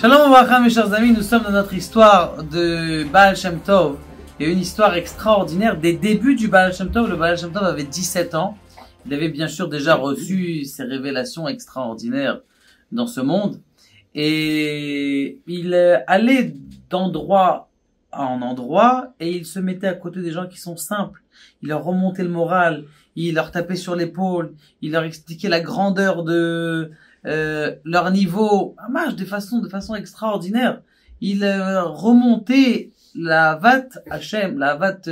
Shalom Ouvracha, mes chers amis, nous sommes dans notre histoire de Baal Shem Tov. Il y a une histoire extraordinaire des débuts du Baal Shem Tov. Le Baal Shem Tov avait 17 ans. Il avait bien sûr déjà reçu ces révélations extraordinaires dans ce monde. Et il allait d'endroit en endroit et il se mettait à côté des gens qui sont simples. Il leur remontait le moral, il leur tapait sur l'épaule, il leur expliquait la grandeur de leur niveau, de façon extraordinaire. Il remontait la vat Hachem, la vat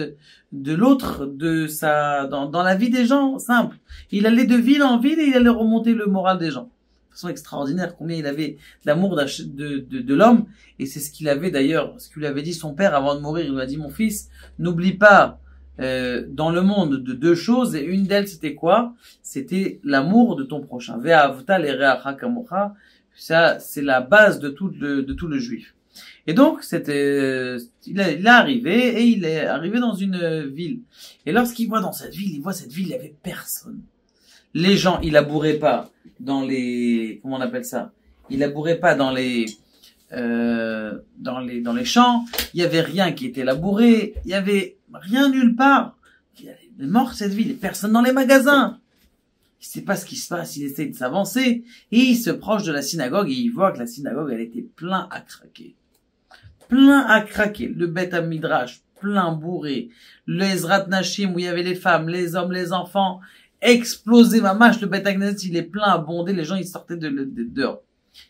de l'autre, dans la vie des gens simples. Il allait de ville en ville et il allait remonter le moral des gens. De façon extraordinaire, combien il avait l'amour de l'homme. Et c'est ce qu'il avait d'ailleurs, ce qu'il lui avait dit son père avant de mourir. Il lui a dit: mon fils, n'oublie pas dans le monde de deux choses, et une d'elles c'était quoi? C'était l'amour de ton prochain. Ve'ahavta l'ereacha kamocha. Ça, c'est la base de tout le juif. Et donc, il est arrivé, et il est arrivé dans une ville. Et lorsqu'il voit dans cette ville, il y avait personne. Les gens, il labourait pas dans les, comment on appelle ça? Il labourait pas dans les champs. Il y avait rien qui était labouré. Il y avait rien nulle part. Il est mort cette ville. Personne dans les magasins. Il sait pas ce qui se passe. Il essaie de s'avancer et il se proche de la synagogue et il voit que la synagogue, elle était plein à craquer. Plein à craquer. Le Beth Midrash, plein bourré. Le Ezrat Nashim, où il y avait les femmes, les hommes, les enfants, explosé. Mamash, le Beth Knesset, il est plein à bonder. Les gens, ils sortaient de dehors.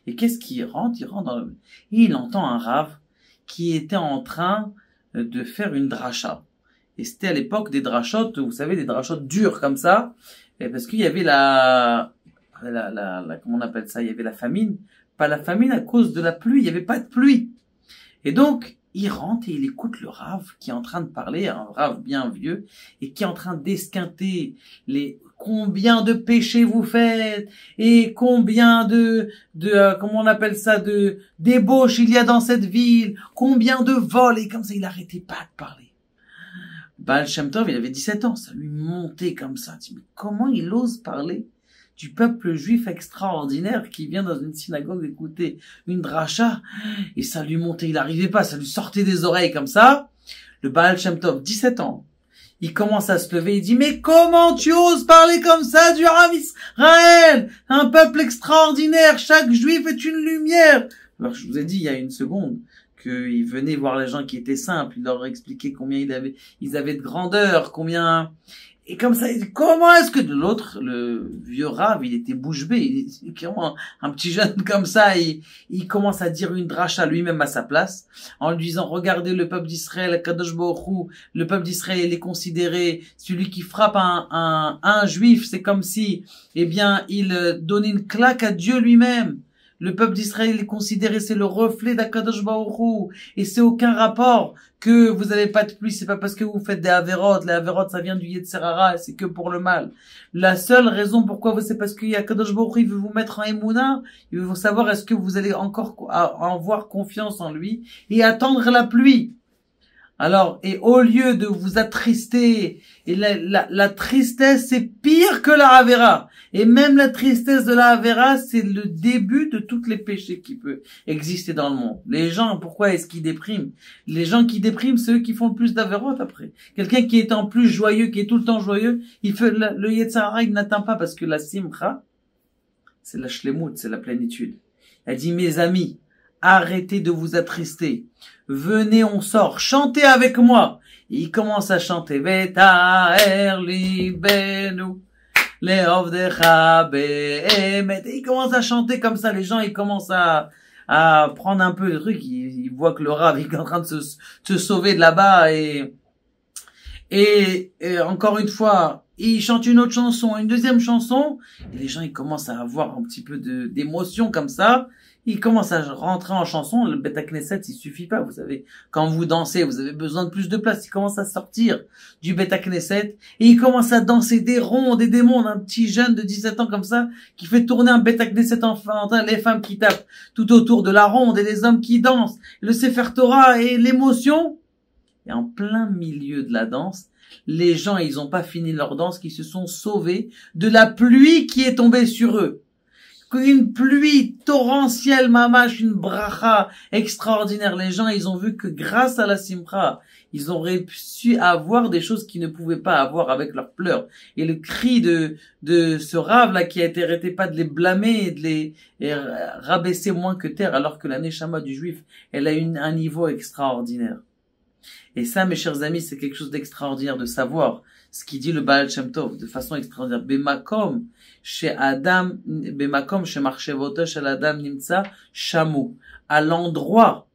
Et qu'est-ce qu'il rentre? Il rentre dans le... Et il entend un rave qui était en train de faire une dracha. Et c'était à l'époque des drachotes, vous savez, des drachotes dures comme ça. Et parce qu'il y avait comment on appelle ça? Il y avait la famine. Pas la famine à cause de la pluie. Il n'y avait pas de pluie. Et donc, il rentre et il écoute le rave qui est en train de parler, un rave bien vieux, et qui est en train d'esquinter combien de péchés vous faites, et combien comment on appelle ça, de débauches il y a dans cette ville, combien de vols, et comme ça, il n'arrêtait pas de parler. Baal Shem Tov, il avait 17 ans, ça lui montait comme ça. Tu dis, mais comment il ose parler du peuple juif extraordinaire qui vient dans une synagogue écouter une dracha, et ça lui montait, il n'arrivait pas, ça lui sortait des oreilles comme ça. Le Baal Shem Tov, 17 ans, il commence à se lever, il dit: mais comment tu oses parler comme ça du Rav Israël, un peuple extraordinaire, chaque juif est une lumière. Alors je vous ai dit il y a une seconde qu'il venait voir les gens qui étaient simples, il leur expliquait combien ils avaient de grandeur, combien... Et comme ça, il dit: comment est-ce que de l'autre, le vieux Rav, il était bouche bée, il est clairement un petit jeune comme ça, il commence à dire une dracha lui-même à sa place, en lui disant: regardez le peuple d'Israël, Kadosh Baruch Hu, le peuple d'Israël, il est considéré, celui qui frappe un juif, c'est comme si, eh bien, il donnait une claque à Dieu lui-même. Le peuple d'Israël est considéré, c'est le reflet d'Akadosh Baruch Hu. Et c'est aucun rapport que vous n'avez pas de pluie, c'est pas parce que vous faites des avérotes. Les avérotes, ça vient du Yetzer Hara, c'est que pour le mal. La seule raison pourquoi c'est parce que Akadosh Baruch Hu, il veut vous mettre en Emouna. Il veut vous savoir est-ce que vous allez encore avoir confiance en lui et attendre la pluie. Alors, et au lieu de vous attrister, et la tristesse, c'est pire que la Havera. Et même la tristesse de la Havera, c'est le début de tous les péchés qui peuvent exister dans le monde. Les gens, pourquoi est-ce qu'ils dépriment? Les gens qui dépriment, c'est eux qui font le plus d'Averot après. Quelqu'un qui est en plus joyeux, qui est tout le temps joyeux, il fait le Yetzer Hara, il n'atteint pas parce que la Simcha, c'est la Shlemut, c'est la plénitude. Elle dit: mes amis, arrêtez de vous attrister. Venez, on sort. Chantez avec moi. Et il commence à chanter. Vetaer libenu leovdecha be'emet. Et il commence à chanter comme ça. Les gens, ils commencent à prendre un peu le truc. Ils voient que le Rav est en train de se sauver de là-bas. Et encore une fois, il chante une autre chanson, une deuxième chanson. Et les gens, ils commencent à avoir un petit peu d'émotion comme ça. Il commence à rentrer en chanson. Le Beth Knesset, il suffit pas, vous savez. Quand vous dansez, vous avez besoin de plus de place. Il commence à sortir du Beth Knesset et il commence à danser des rondes et des mondes. Un petit jeune de 17 ans comme ça, qui fait tourner un Beth Knesset enfantin, les femmes qui tapent tout autour de la ronde et les hommes qui dansent, le Sefer Torah et l'émotion. Et en plein milieu de la danse, les gens, ils ont pas fini leur danse, qui se sont sauvés de la pluie qui est tombée sur eux. Une pluie torrentielle, mamash, une bracha extraordinaire. Les gens, ils ont vu que grâce à la simcha, ils ont réussi à avoir des choses qu'ils ne pouvaient pas avoir avec leurs pleurs. Et le cri de ce rave là qui a été arrêté pas de les blâmer et de les rabaisser moins que terre, alors que la neshama du juif, elle a un niveau extraordinaire. Et ça, mes chers amis, c'est quelque chose d'extraordinaire de savoir ce qu'il dit le Baal Shem Tov de façon extraordinaire. Bemakom chez Adam, bemakom chez Marchevoto chez Adam Nimtsa Shamu. À l'endroit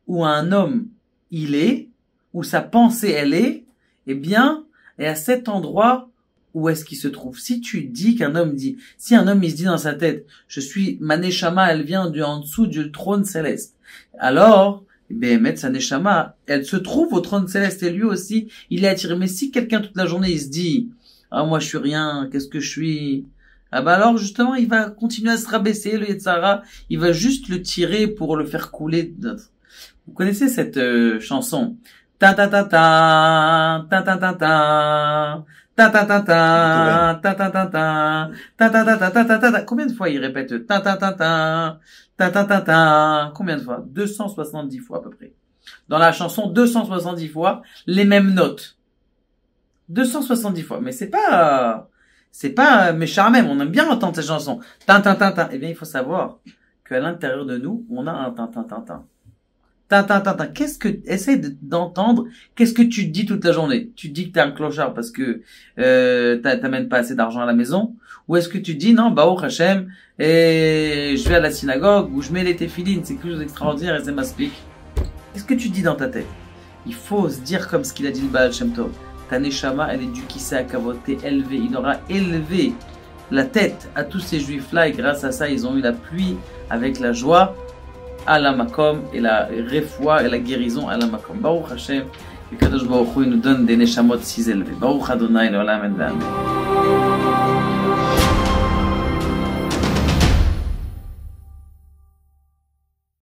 où un homme il est, où sa pensée elle est, eh bien, et à cet endroit où est-ce qu'il se trouve. Si tu dis qu'un homme dit, si un homme il se dit dans sa tête, je suis ma neshama, elle vient en dessous du trône céleste. Alors Béhémet, sa neshama, elle se trouve au trône céleste et lui aussi, il est attiré. Mais si quelqu'un toute la journée, il se dit, ah, moi je suis rien, qu'est-ce que je suis? Ah bah alors justement, il va continuer à se rabaisser, le Yetzara, il va juste le tirer pour le faire couler. Vous connaissez cette chanson? Ta ta ta ta, ta ta ta ta. Ta ta ta ta, ta ta ta ta, ta ta ta ta ta ta ta. Combien de fois il répète ta ta ta ta, ta ta ta ta? Combien de fois? 270 fois à peu près. Dans la chanson, 270 fois les mêmes notes. 270 fois. Mais c'est pas méchant même. On aime bien entendre cette chanson. Ta ta ta ta. Eh bien, il faut savoir qu'à l'intérieur de nous, on a un ta ta ta ta. Qu'est-ce que, essaie d'entendre, qu'est-ce que tu te dis toute la journée? Tu te dis que t'es un clochard parce que, t'amènes pas assez d'argent à la maison? Ou est-ce que tu te dis, non, Baruch Hashem, et je vais à la synagogue, ou je mets les téphilines, c'est quelque chose d'extraordinaire et c'est m'explique. Qu'est-ce que tu dis dans ta tête? Il faut se dire comme ce qu'il a dit le Baal Shem Tov. Ta neshama, elle est du kissé à kavod, t'es élevé. Il aura élevé la tête à tous ces juifs-là et grâce à ça, ils ont eu la pluie avec la joie à la makom et la refoua et la guérison à la makom. Baruch Hashem, que Kadosh Baruch Hu nous donne des neshamot si élevés. Baruch Adonai l'olam et l'amen.